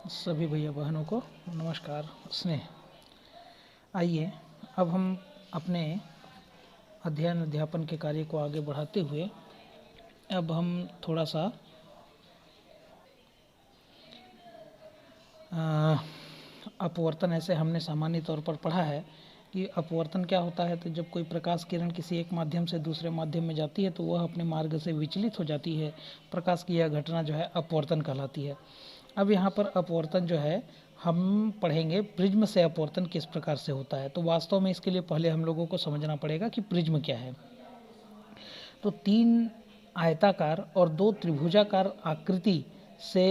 सभी भैया बहनों को नमस्कार स्नेह। आइए अब हम अपने अध्ययन अध्यापन के कार्य को आगे बढ़ाते हुए अब हम थोड़ा सा अपवर्तन, ऐसे हमने सामान्य तौर पर पढ़ा है कि अपवर्तन क्या होता है। तो जब कोई प्रकाश किरण किसी एक माध्यम से दूसरे माध्यम में जाती है तो वह अपने मार्ग से विचलित हो जाती है। प्रकाश की यह घटना जो है अपवर्तन कहलाती है। अब यहाँ पर अपवर्तन जो है हम पढ़ेंगे प्रिज्म से अपवर्तन किस प्रकार से होता है। तो वास्तव में इसके लिए पहले हम लोगों को समझना पड़ेगा कि प्रिज्म क्या है। तो 3 आयताकार और 2 त्रिभुजाकार आकृति से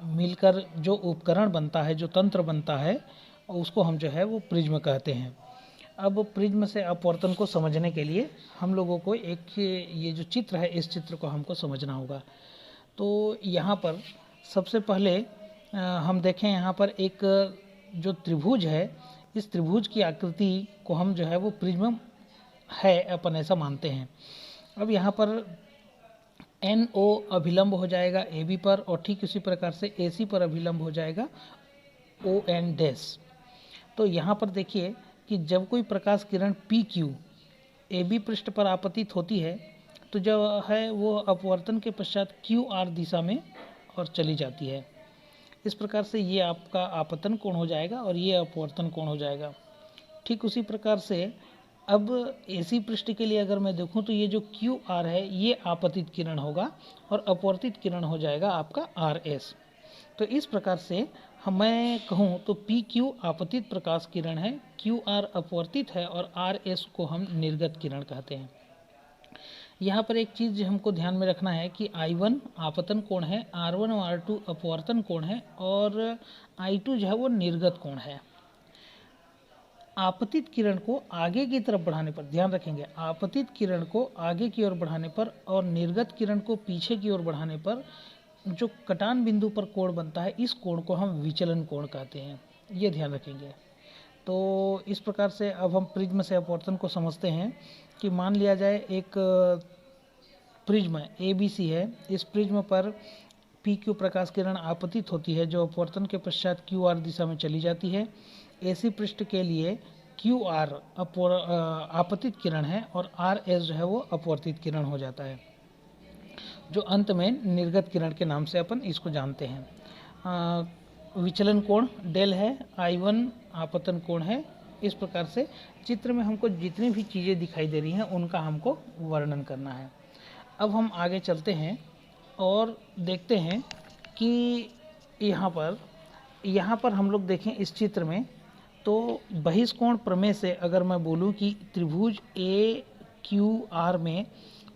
मिलकर जो उपकरण बनता है, जो तंत्र बनता है, उसको हम जो है वो प्रिज्म कहते हैं। अब प्रिज्म से अपवर्तन को समझने के लिए हम लोगों को एक ये जो चित्र है, इस चित्र को हमको समझना होगा। तो यहाँ पर सबसे पहले हम देखें, यहाँ पर एक जो त्रिभुज है, इस त्रिभुज की आकृति को हम जो है वो प्रिज्म है अपन ऐसा मानते हैं। अब यहाँ पर NO अभिलंब हो जाएगा AB पर, और ठीक इसी प्रकार से AC पर अभिलंब हो जाएगा ON डैश। तो यहाँ पर देखिए कि जब कोई प्रकाश किरण PQ AB पृष्ठ पर आपतित होती है तो जो है वो अपवर्तन के पश्चात QR दिशा में और चली जाती है। इस प्रकार से ये आपका आपतन कोण हो जाएगा और ये अपवर्तन कोण हो जाएगा। ठीक उसी प्रकार से अब AC पृष्ठ के लिए अगर मैं देखूं तो ये जो QR है ये आपतित किरण होगा और अपवर्तित किरण हो जाएगा आपका RS। तो इस प्रकार से मैं कहूं तो PQ आपतित प्रकाश किरण है, QR अपवर्तित है और RS को हम निर्गत किरण कहते हैं। यहाँ पर एक चीज़ हमको ध्यान में रखना है कि I1 आपतन कोण है, R1 और R2 अपवर्तन कोण है और I2 जो है वो निर्गत कोण है। आपतित किरण को आगे की तरफ बढ़ाने पर, ध्यान रखेंगे, आपतित किरण को आगे की ओर बढ़ाने पर और निर्गत किरण को पीछे की ओर बढ़ाने पर जो कटान बिंदु पर कोण बनता है, इस कोण को हम विचलन कोण कहते हैं। ये ध्यान रखेंगे। तो इस प्रकार से अब हम प्रिज्म से अपवर्तन को समझते हैं कि मान लिया जाए एक प्रिज्म ABC है। इस प्रिज्म पर PQ प्रकाश किरण आपतित होती है जो अपवर्तन के पश्चात QR दिशा में चली जाती है। AC पृष्ठ के लिए QR आपतित किरण है और RS जो है वो अपवर्तित किरण हो जाता है, जो अंत में निर्गत किरण के नाम से अपन इसको जानते हैं। विचलन कोण डेल है, I1 आपतन कोण है। इस प्रकार से चित्र में हमको जितनी भी चीज़ें दिखाई दे रही हैं उनका हमको वर्णन करना है। अब हम आगे चलते हैं और देखते हैं कि यहाँ पर हम लोग देखें इस चित्र में, तो बहिष्कोण प्रमेय से अगर मैं बोलूँ कि त्रिभुज AQR में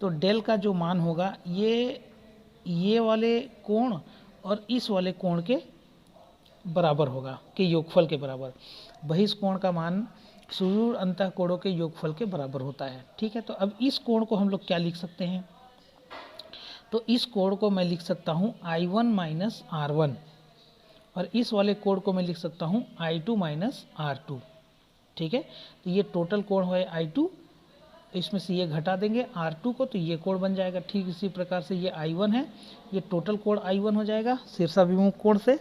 तो डेल का जो मान होगा ये वाले कोण और इस वाले कोण के बराबर होगा, के योगफल के बराबर। बहिष्कोण का मान सुदूर अंतःकोणों के योगफल के बराबर होता है। ठीक है, तो अब इस कोण को हम लोग क्या लिख सकते हैं? तो इस कोण को मैं लिख सकता हूँ I1 माइनस R1 और इस वाले कोण को मैं लिख सकता हूँ I2 माइनस R2। ठीक है, तो ये टोटल कोण है I2, इसमें से ये घटा देंगे R2 को तो ये कोण बन जाएगा। ठीक इसी प्रकार से ये I1 है, ये टोटल कोण I1 हो जाएगा शीर्षाभिमुख कोण से,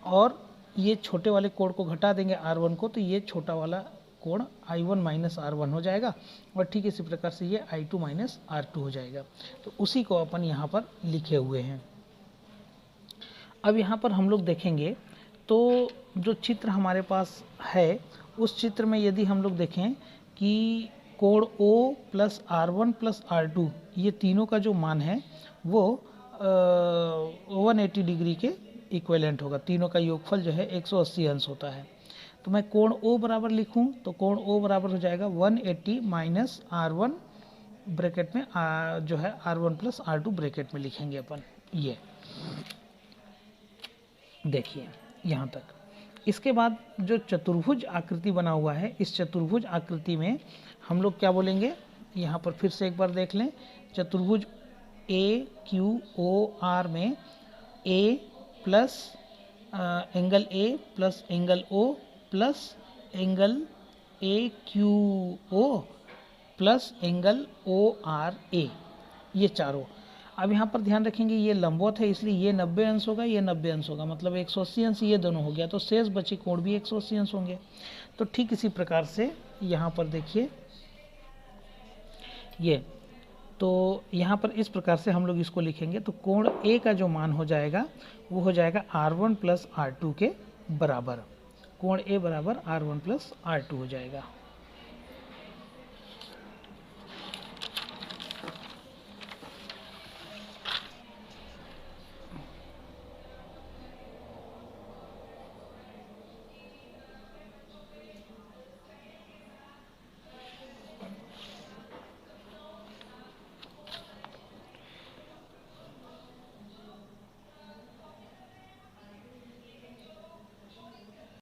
और ये छोटे वाले कोण को घटा देंगे R1 को तो ये छोटा वाला कोण I1 माइनस R1 हो जाएगा, और ठीक इसी प्रकार से ये I2 माइनस R2 हो जाएगा। तो उसी को अपन यहाँ पर लिखे हुए हैं। अब यहाँ पर हम लोग देखेंगे तो जो चित्र हमारे पास है उस चित्र में यदि हम लोग देखें कि कोण O plus R1 plus R2 ये तीनों का जो मान है वो 180 डिग्री के इक्विवेलेंट होगा। तीनों का योगफल जो है 180 अंश होता है। तो मैं कोण O बराबर लिखूं तो कोण O बराबर हो जाएगा 180 माइनस R1 ब्रैकेट में जो है R1 प्लस R2 ब्रैकेट में लिखेंगे अपन। ये देखिए यहाँ तक। इसके बाद जो चतुर्भुज आकृति बना हुआ है, इस चतुर्भुज आकृति में हम लोग क्या बोलेंगे, यहाँ पर फिर से एक बार देख लें। चतुर्भुज AQOR में A plus angle A plus angle O plus angle AQO plus angle ORA, ये चारों। अब यहाँ पर ध्यान रखेंगे ये लंबवत है, इसलिए ये 90 अंश होगा, ये 90 अंश होगा, मतलब 180 अंश ये दोनों हो गया, तो शेष बचे कोण भी 180 अंश होंगे। तो ठीक इसी प्रकार से यहाँ पर देखिए ये, तो यहाँ पर इस प्रकार से हम लोग इसको लिखेंगे, तो कोण ए का जो मान हो जाएगा वो हो जाएगा R1 + R2 के बराबर। कोण ए बराबर R1 + R2 हो जाएगा।